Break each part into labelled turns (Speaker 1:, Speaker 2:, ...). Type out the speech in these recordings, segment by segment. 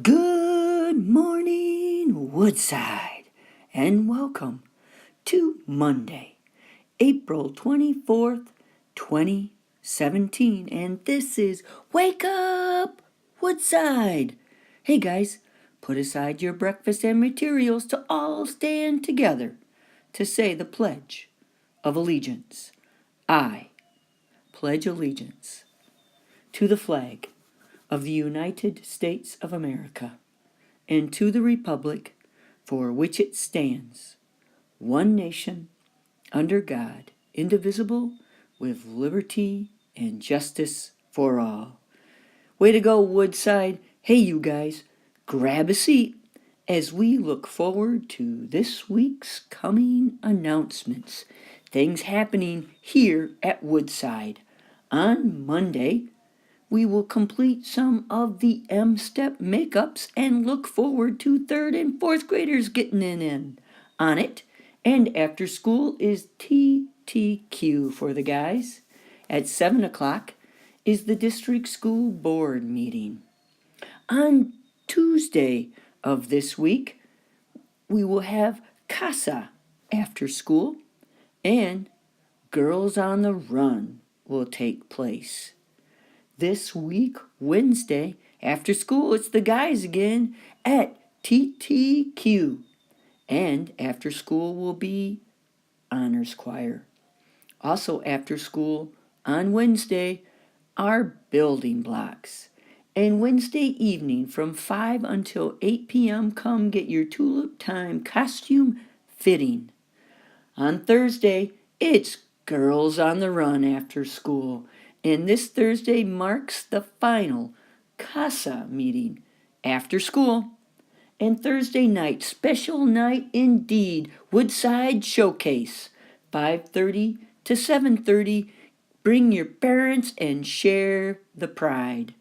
Speaker 1: Good morning, Woodside, and welcome to Monday, April 24th, 2017. And this is Wake Up, Woodside. Hey guys, put aside your breakfast and materials to all stand together to say the Pledge of Allegiance. I pledge allegiance to the flag of the United States of America and to the republic for which it stands, one nation, under God, indivisible, with liberty and justice for all. Way to go, Woodside. Hey, you guys, grab a seat as we look forward to this week's coming announcements. Things happening here at Woodside. On Monday, we will complete some of the M-Step makeups and look forward to third and fourth graders getting in on it. And after school is TTQ for the guys. At 7 o'clock is the district school board meeting. On Tuesday of this week, we will have CASA after school, and Girls on the Run will take place. This week, Wednesday, after school, it's the guys again at TTQ. And after school will be Honors Choir. Also after school, on Wednesday, our building blocks. And Wednesday evening from 5 until 8 p.m., come get your Tulip Time costume fitting. On Thursday, it's Girls on the Run after school. And this Thursday marks the final CASA meeting after school. And Thursday night, special night indeed, Woodside Showcase, 5:30 to 7:30. Bring your parents and share the pride.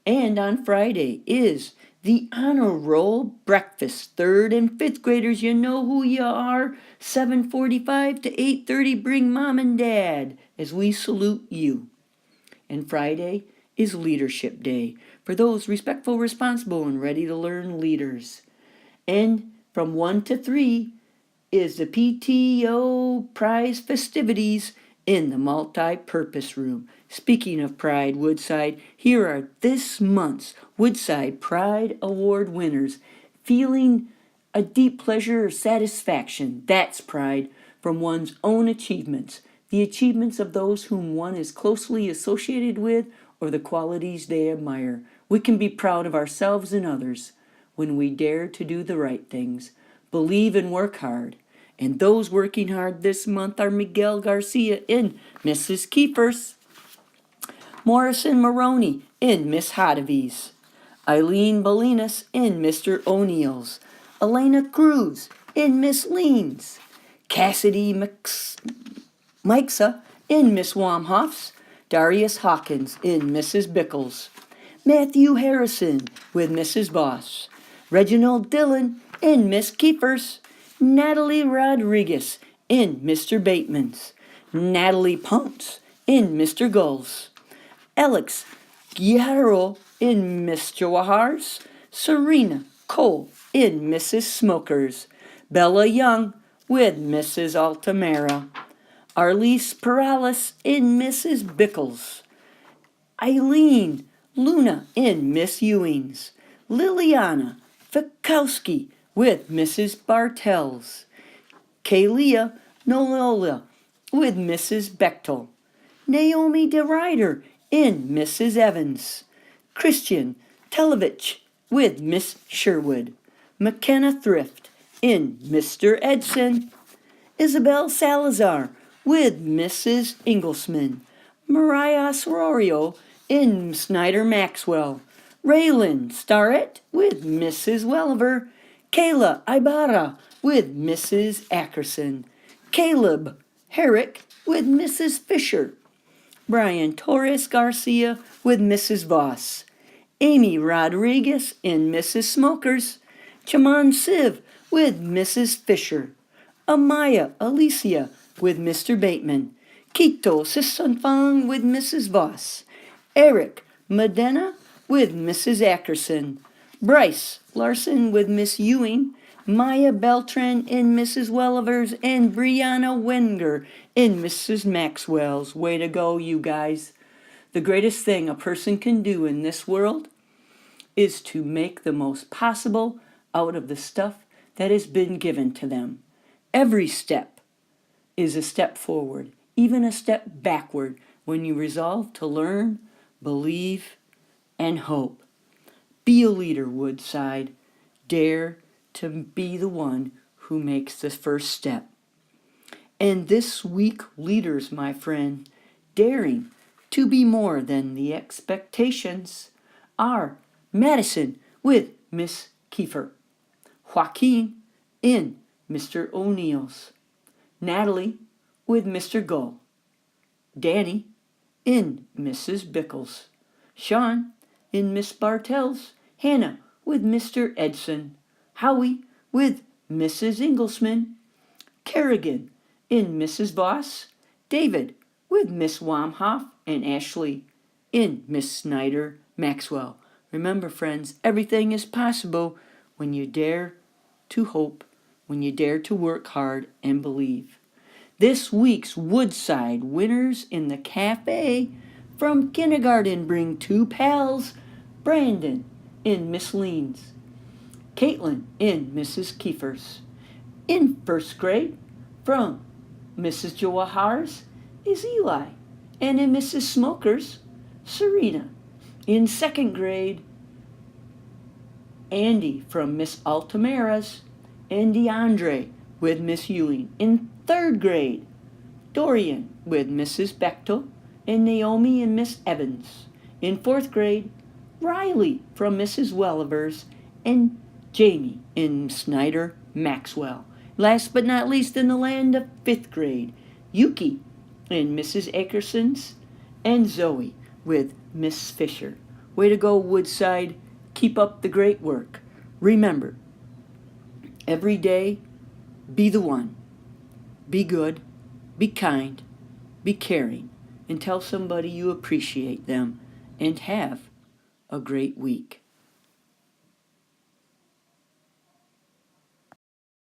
Speaker 1: And on Friday is the Honor Roll Breakfast. Third and fifth graders, you know who you are. 7:45 to 8:30, bring mom and dad as we salute you. And Friday is Leadership Day for those respectful, responsible, and ready to learn leaders. And from 1 to 3 is the PTO prize festivities in the multi-purpose room. Speaking of Pride, Woodside, here are this month's Woodside Pride Award winners. Feeling a deep pleasure or satisfaction, that's pride, from one's own achievements, the achievements of those whom one is closely associated with, or the qualities they admire. We can be proud of ourselves and others when we dare to do the right things, believe and work hard. And those working hard this month are Miguel Garcia in Mrs. Keepers, Morrison Maroney in Miss Hodavies, Eileen Bolinas in Mr. O'Neill's, Elena Cruz in Miss Lean's, Cassidy Mixa in Miss Wamhoff's, Darius Hawkins in Mrs. Bickles, Matthew Harrison with Mrs. Boss, Reginald Dillon in Miss Keepers, Natalie Rodriguez in Mr. Bateman's, Natalie Ponce in Mr. Gull's, Alex Guerrero in Miss Jawahar's, Serena Cole in Mrs. Smoker's, Bella Young with Mrs. Altamira, Arlise Perales in Mrs. Bickles, Eileen Luna in Miss Ewing's, Liliana Fikowski with Mrs. Bartels, Kalia Nolola with Mrs. Bechtel, Naomi DeRider in Mrs. Evans, Christian Telovich with Miss Sherwood, McKenna Thrift in Mr. Edson, Isabel Salazar with Mrs. Inglesman, Mariah Sororio in Snyder Maxwell, Raylan Starrett with Mrs. Welliver, Kayla Ibarra with Mrs. Ackerson, Caleb Herrick with Mrs. Fisher, Brian Torres Garcia with Mrs. Voss, Amy Rodriguez in Mrs. Smokers, Chaman Siv with Mrs. Fisher, Amaya Alicia with Mr. Bateman, Quito Sisonfang with Mrs. Voss, Eric Medina with Mrs. Ackerson, Bryce Larson with Miss Ewing, Maya Beltran in Mrs. Welliver's, and Brianna Wenger in Mrs. Maxwell's. Way to go, you guys. The greatest thing a person can do in this world is to make the most possible out of the stuff that has been given to them. Every step is a step forward, even a step backward, when you resolve to learn, believe, and hope. Be a leader, Woodside. Dare to be the one who makes the first step. And this week, leaders, my friend, daring to be more than the expectations, are Madison with Miss Kiefer, Joaquin in Mr. O'Neill's, Natalie with Mr. Gull, Danny in Mrs. Bickles, Sean in Miss Bartell's, Hannah with Mr. Edson, Howie with Mrs. Inglesman, Kerrigan in Mrs. Voss, David with Miss Wamhoff, and Ashley in Miss Snyder Maxwell. Remember, friends, everything is possible when you dare to hope, when you dare to work hard and believe. This week's Woodside winners in the cafe from kindergarten bring two pals, Brandon in Miss Lean's, Caitlin in Mrs. Kiefer's. In first grade from Mrs. Jawahar's is Eli, and in Mrs. Smoker's, Serena. In second grade, Andy from Miss Altamara's, and DeAndre with Miss Ewing. In third grade, Dorian with Mrs. Bechtel, and Naomi and Miss Evans. In fourth grade, Riley from Mrs. Welliver's, and Jamie in Snyder Maxwell. Last but not least, in the land of fifth grade, Yuki in Mrs. Akerson's, and Zoe with Miss Fisher. Way to go, Woodside. Keep up the great work. Remember, every day, be the one. Be good, be kind, be caring, and tell somebody you appreciate them, and have a great week.